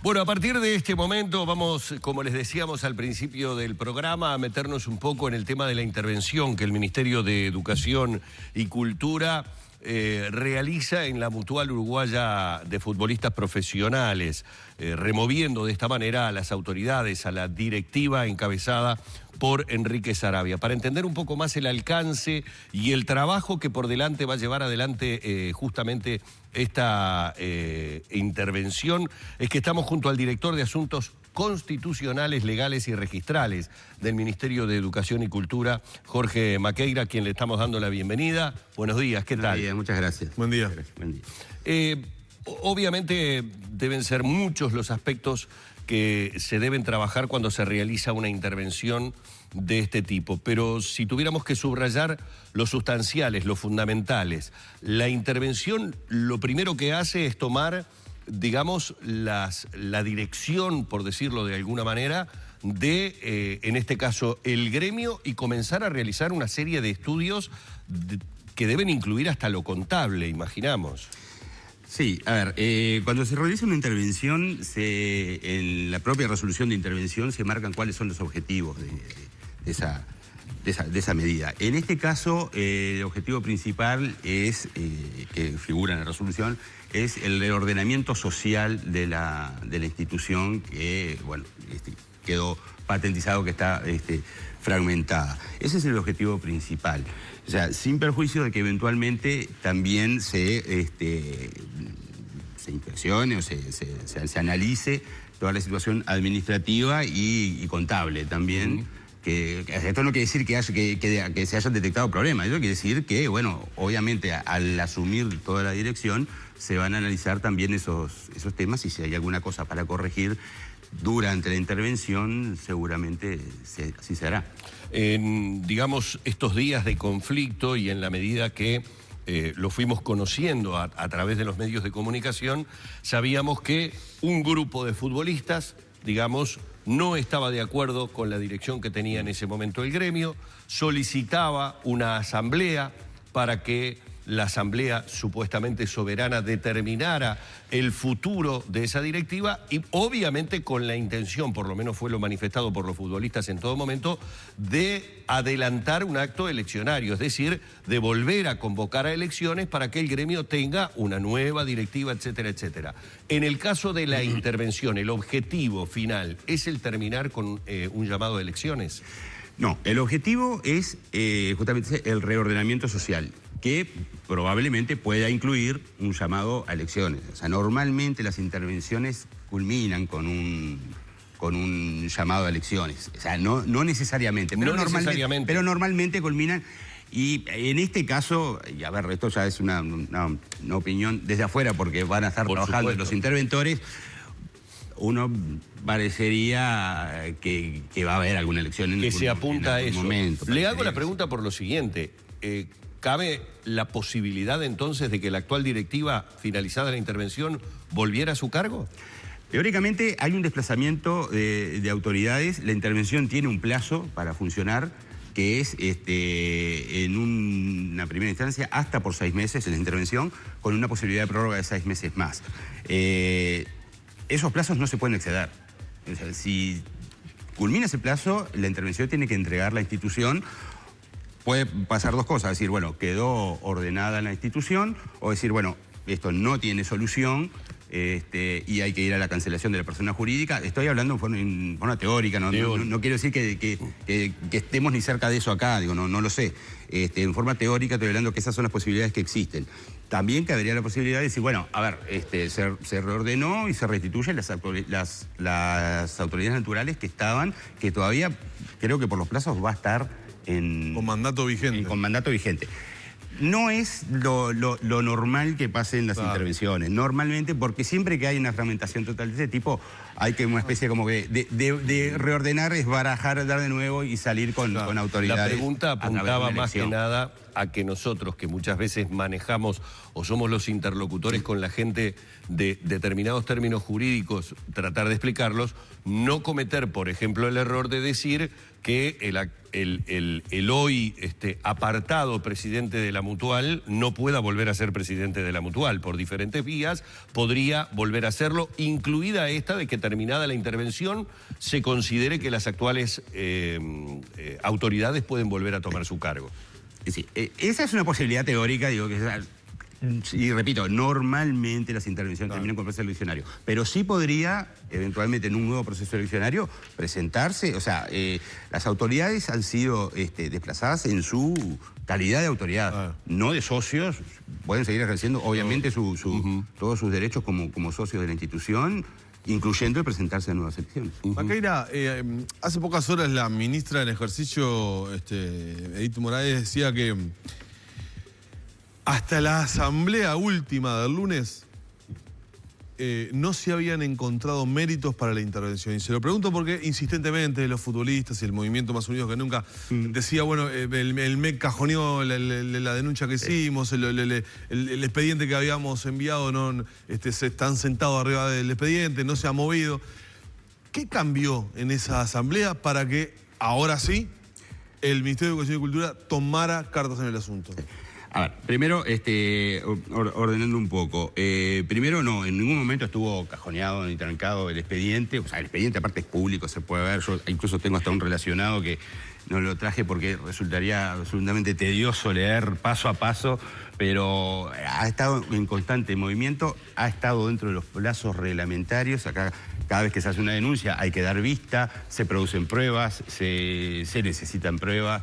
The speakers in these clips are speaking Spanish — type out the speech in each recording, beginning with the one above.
Bueno, a partir de este momento vamos, como les decíamos al principio del programa, a meternos un poco en el tema de la intervención que el Ministerio de Educación y Cultura realiza en la Mutual Uruguaya de Futbolistas Profesionales, removiendo de esta manera a las autoridades, a la directiva encabezada por Enrique Saravia, para entender un poco más el alcance y el trabajo que por delante va a llevar adelante justamente esta intervención. Es que estamos junto al director de Asuntos Constitucionales, Legales y Registrales del Ministerio de Educación y Cultura, Jorge Maqueira, a quien le estamos dando la bienvenida. Buenos días, ¿qué tal? Buenos días, muchas gracias. Buen día. Buen día. Obviamente deben ser muchos los aspectos que se deben trabajar cuando se realiza una intervención de este tipo, pero si tuviéramos que subrayar los sustanciales, los fundamentales, la intervención lo primero que hace es tomar, digamos, la dirección, por decirlo de alguna manera, de, en este caso, el gremio y comenzar a realizar una serie de estudios que deben incluir hasta lo contable, imaginamos. Sí, a ver, cuando se realiza una intervención, en la propia resolución de intervención se marcan cuáles son los objetivos de esa medida. En este caso, el objetivo principal es, que figura en la resolución, es el reordenamiento social de la institución que, bueno, quedó patentizado que está fragmentada. Ese es el objetivo principal. O sea, sin perjuicio de que eventualmente también se inspeccione o se analice toda la situación administrativa y contable también. Que esto no quiere decir que se hayan detectado problemas, esto quiere decir que, bueno, obviamente al asumir toda la dirección se van a analizar también esos temas y si hay alguna cosa para corregir durante la intervención, seguramente así se hará. En, digamos, estos días de conflicto y en la medida que lo fuimos conociendo a través de los medios de comunicación, sabíamos que un grupo de futbolistas, digamos, no estaba de acuerdo con la dirección que tenía en ese momento el gremio, solicitaba una asamblea para que la asamblea supuestamente soberana determinara el futuro de esa directiva y obviamente con la intención, por lo menos fue lo manifestado por los futbolistas en todo momento, de adelantar un acto eleccionario, es decir, de volver a convocar a elecciones para que el gremio tenga una nueva directiva, etcétera, etcétera. En el caso de la intervención, el objetivo final es el terminar con un llamado a elecciones. No, el objetivo es justamente el reordenamiento social, que probablemente pueda incluir un llamado a elecciones. O sea, normalmente las intervenciones culminan con un llamado a elecciones. O sea, no necesariamente, pero normalmente culminan. Y en este caso, y a ver, esto ya es una opinión desde afuera, porque van a estar trabajando los interventores, uno parecería que va a haber alguna elección en se apunta a eso. Momento. Le hago la pregunta por lo siguiente. ¿Cabe la posibilidad entonces de que la actual directiva, finalizada la intervención, volviera a su cargo? Teóricamente hay un desplazamiento de autoridades. La intervención tiene un plazo para funcionar, que es en una primera instancia hasta por 6 meses en la intervención, con una posibilidad de prórroga de 6 meses más. Esos plazos no se pueden exceder. O sea, si culmina ese plazo, la intervención tiene que entregar la institución. Puede pasar dos cosas, decir, bueno, quedó ordenada la institución, o decir, bueno, esto no tiene solución y hay que ir a la cancelación de la persona jurídica. Estoy hablando en forma teórica, no quiero decir que estemos ni cerca de eso acá, digo, no lo sé. En forma teórica estoy hablando que esas son las posibilidades que existen. También cabería la posibilidad de decir, bueno, a ver, se reordenó y se restituyen las autoridades naturales que estaban, que todavía creo que por los plazos va a estar con mandato vigente. Con mandato vigente. No es lo normal que pase en las intervenciones. Normalmente, porque siempre que hay una fragmentación total de este tipo, hay que una especie como que de reordenar, es barajar, dar de nuevo y salir con autoridades. La pregunta apuntaba más que nada a que nosotros, que muchas veces manejamos o somos los interlocutores con la gente de determinados términos jurídicos, tratar de explicarlos, no cometer, por ejemplo, el error de decir que el hoy apartado presidente de la Mutual no pueda volver a ser presidente de la Mutual. Por diferentes vías podría volver a hacerlo, incluida esta de que terminada la intervención se considere que las actuales autoridades pueden volver a tomar su cargo. Sí, esa es una posibilidad teórica, digo, que y repito, normalmente las intervenciones terminan con proceso eleccionario, pero sí podría, eventualmente en un nuevo proceso eleccionario, presentarse, o sea, las autoridades han sido desplazadas en su calidad de autoridad, no de socios, pueden seguir ejerciendo, obviamente, todos sus derechos como socios de la institución, incluyendo el presentarse a nuevas elecciones. Maqueira, hace pocas horas la ministra en ejercicio, Edith Morales, decía que hasta la asamblea última del lunes no se habían encontrado méritos para la intervención. Y se lo pregunto porque insistentemente los futbolistas y el movimiento Más Unidos que Nunca decía, bueno, el MEC cajoneó la denuncia que hicimos, el expediente que habíamos enviado, se están sentados arriba del expediente, no se ha movido. ¿Qué cambió en esa asamblea para que ahora sí el Ministerio de Educación y Cultura tomara cartas en el asunto? A ver, primero, ordenando un poco. Primero, no, en ningún momento estuvo cajoneado ni trancado el expediente. O sea, el expediente aparte es público, se puede ver. Yo incluso tengo hasta un relacionado que no lo traje porque resultaría absolutamente tedioso leer paso a paso, pero ha estado en constante movimiento, ha estado dentro de los plazos reglamentarios. Acá, cada vez que se hace una denuncia hay que dar vista, se producen pruebas, se necesitan pruebas.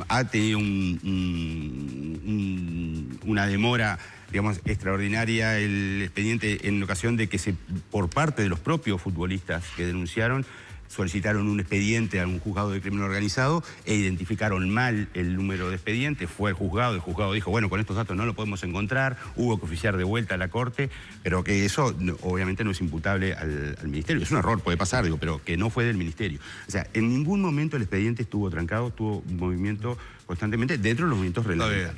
Ha tenido una demora, digamos, extraordinaria el expediente en ocasión de que por parte de los propios futbolistas que denunciaron, solicitaron un expediente a un juzgado de crimen organizado e identificaron mal el número de expediente, fue el juzgado dijo, bueno, con estos datos no lo podemos encontrar, hubo que oficiar de vuelta a la corte, pero que eso obviamente no es imputable al ministerio. Es un error, puede pasar, digo, pero que no fue del ministerio. O sea, en ningún momento el expediente estuvo trancado, tuvo movimiento constantemente dentro de los movimientos reglamentarios.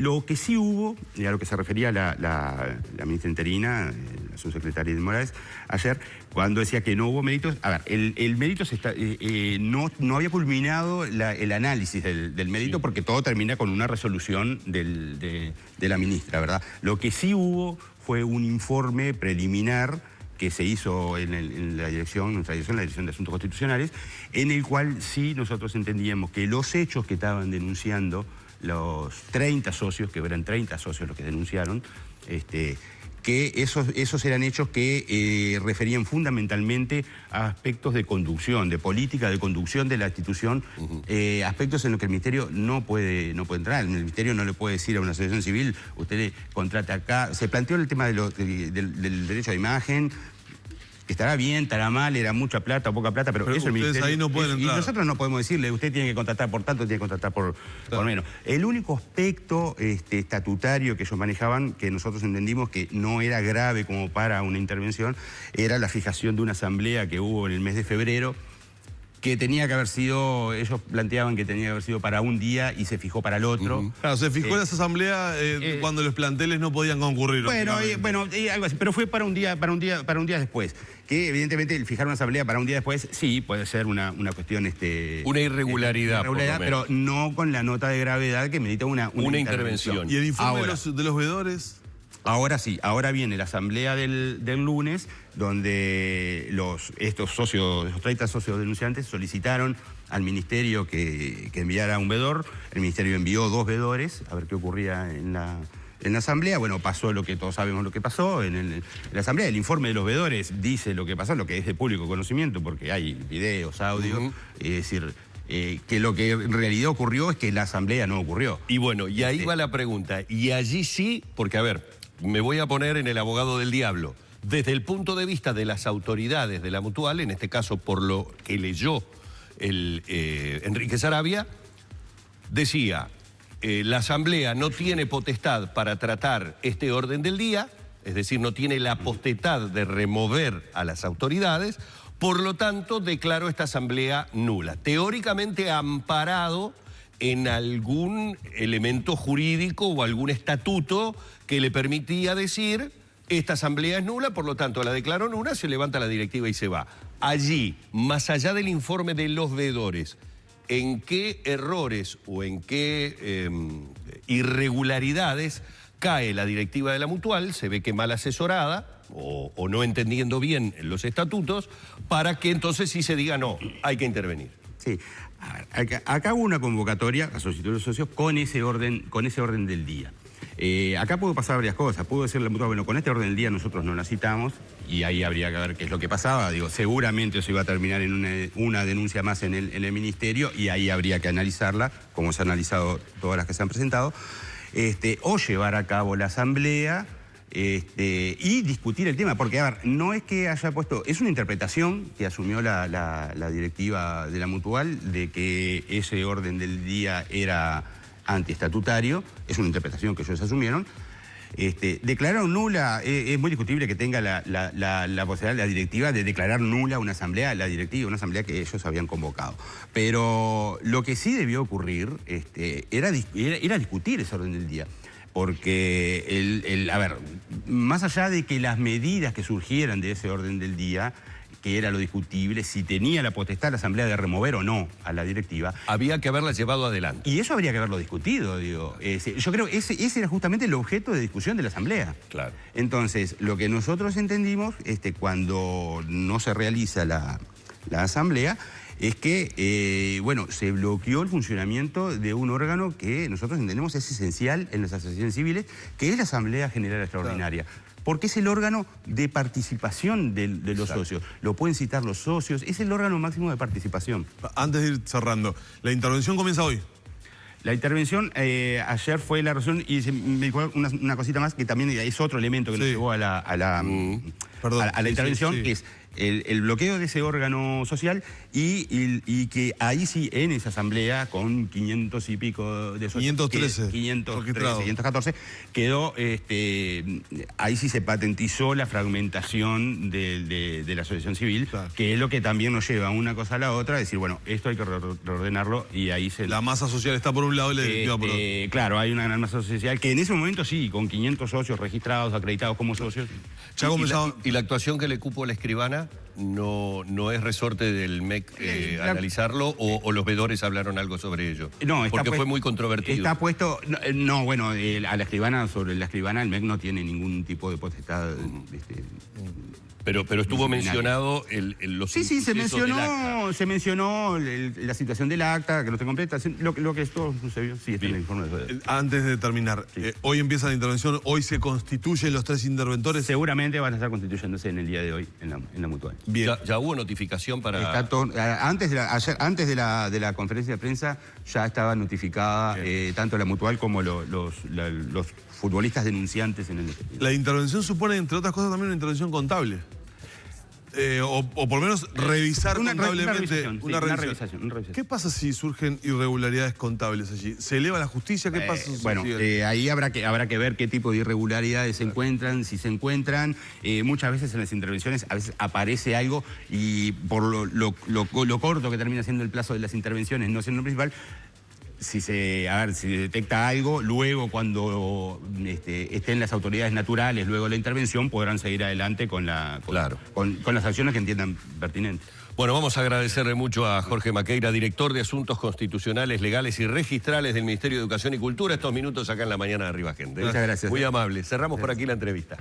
Lo que sí hubo, y a lo que se refería la ministra interina, la subsecretaria de Morales, ayer, cuando decía que no hubo méritos. A ver, el mérito no había culminado el análisis del mérito, porque todo termina con una resolución de la ministra, ¿verdad? Lo que sí hubo fue un informe preliminar que se hizo en la Dirección de Asuntos Constitucionales, en el cual sí nosotros entendíamos que los hechos que estaban denunciando los 30 socios, que eran 30 socios los que denunciaron, que esos eran hechos que referían fundamentalmente a aspectos de conducción, de política de conducción de la institución, aspectos en los que el Ministerio no puede entrar. El Ministerio no le puede decir a una asociación civil, usted le contrate acá. Se planteó el tema del derecho a imagen, que estará bien, estará mal, era mucha plata o poca plata, pero eso el Ministerio... ahí no pueden entrar. Y nosotros no podemos decirle, usted tiene que contratar por tanto, tiene que contratar por menos. El único aspecto estatutario que ellos manejaban, que nosotros entendimos que no era grave como para una intervención, era la fijación de una asamblea que hubo en el mes de febrero, que tenía que haber sido, ellos planteaban que tenía que haber sido para un día y se fijó para el otro. Claro, se fijó en esa asamblea cuando los planteles no podían concurrir. Bueno, algo así, pero fue para un día después. Que evidentemente el fijar una asamblea para un día después, sí, puede ser una cuestión... una irregularidad, pero no con la nota de gravedad que merita una intervención. ¿Y el informe de los veedores? Ahora sí, ahora viene la asamblea del lunes, donde estos 30 socios denunciantes solicitaron al ministerio que enviara un veedor. El ministerio envió 2 veedores, a ver qué ocurría en la asamblea. Bueno, pasó lo que todos sabemos lo que pasó en la asamblea. El informe de los veedores dice lo que pasó, lo que es de público conocimiento, porque hay videos, audios, es decir... que lo que en realidad ocurrió es que la asamblea no ocurrió. Y bueno, y ahí va la pregunta. Y allí sí, porque a ver, me voy a poner en el abogado del diablo. Desde el punto de vista de las autoridades de la Mutual, en este caso por lo que leyó Enrique Saravia, decía, la asamblea no tiene potestad para tratar este orden del día, es decir, no tiene la potestad de remover a las autoridades. Por lo tanto, declaró esta asamblea nula, teóricamente amparado en algún elemento jurídico o algún estatuto que le permitía decir: esta asamblea es nula, por lo tanto la declaró nula, se levanta la directiva y se va. Allí, más allá del informe de los veedores, ¿en qué errores o en qué irregularidades cae la directiva de la Mutual? Se ve que mal asesorada o no entendiendo bien los estatutos, para que entonces sí se diga: no, hay que intervenir. Sí. A ver, acá hubo una convocatoria a solicitud de los socios con ese orden del día. Acá pudo pasar varias cosas. Pudo decirle la Mutual: bueno, con este orden del día nosotros no la citamos, y ahí habría que ver qué es lo que pasaba. Digo, seguramente eso iba a terminar en una denuncia más en el ministerio, y ahí habría que analizarla, como se han analizado todas las que se han presentado, o llevar a cabo la asamblea y discutir el tema. Porque, a ver, no es que haya puesto... Es una interpretación que asumió la directiva de la Mutual de que ese orden del día era antiestatutario. Es una interpretación que ellos asumieron. Declararon nula, es muy discutible que tenga la posibilidad la directiva de declarar nula una asamblea, una asamblea que ellos habían convocado. Pero lo que sí debió ocurrir era discutir ese orden del día. Porque, a ver, más allá de que las medidas que surgieran de ese orden del día, que era lo discutible, si tenía la potestad la asamblea de remover o no a la directiva, había que haberla llevado adelante. Y eso habría que haberlo discutido, digo. Yo creo que ese era justamente el objeto de discusión de la asamblea. Claro. Entonces, lo que nosotros entendimos, cuando no se realiza la asamblea, es que, bueno, se bloqueó el funcionamiento de un órgano que nosotros entendemos es esencial en las asociaciones civiles, que es la Asamblea General Extraordinaria. Claro. Porque es el órgano de participación de los socios. Lo pueden citar los socios, es el órgano máximo de participación. Antes de ir cerrando, la intervención comienza hoy. La intervención, ayer fue la resolución, y me dijo una cosita más, que también es otro elemento que nos llevó a la intervención, que es el bloqueo de ese órgano social y que ahí sí, en esa asamblea, con 500 y pico de socios... 513. 514, quedó, ahí sí se patentizó la fragmentación de la asociación civil, claro, que es lo que también nos lleva una cosa a la otra, decir, bueno, esto hay que reordenarlo, y ahí se... La masa social está por un lado y la directiva por otro. Claro, hay una gran masa social que en ese momento sí, con 500 socios registrados, acreditados como socios. ¿Y la actuación que le cupo a la escribana no es resorte del MEC analizarlo, o los veedores hablaron algo sobre ello? No, porque fue muy controvertido. Está puesto... No, bueno, a la escribana, sobre la escribana, el MEC no tiene ningún tipo de potestad... Pero estuvo mencionado los Sí, se mencionó la situación del acta, que no está completa, lo que esto sucedió, sí, está en el informe. Antes de terminar, sí, hoy empieza la intervención, hoy se constituyen los 3 interventores. Seguramente van a estar constituyéndose en el día de hoy en la Mutual. Bien. ¿Ya hubo notificación para...? Antes de la conferencia de prensa ya estaba notificada tanto la Mutual como los futbolistas denunciantes en el... La intervención supone, entre otras cosas, también una intervención contable. O por lo menos revisar contablemente. Una revisión. ¿Qué pasa si surgen irregularidades contables allí? ¿Se eleva la justicia? ¿Qué pasa? Bueno, ahí habrá que ver qué tipo de irregularidades se encuentran, si se encuentran. Muchas veces en las intervenciones a veces aparece algo, y por lo corto que termina siendo el plazo de las intervenciones, no siendo lo principal, si se detecta algo, luego cuando estén las autoridades naturales, luego la intervención, podrán seguir adelante con las acciones que entiendan pertinentes. Bueno, vamos a agradecerle mucho a Jorge Maqueira, director de Asuntos Constitucionales, Legales y Registrales del Ministerio de Educación y Cultura, estos minutos acá en la mañana de Arriba Gente. Muchas gracias. Muy amable. Cerramos por aquí la entrevista.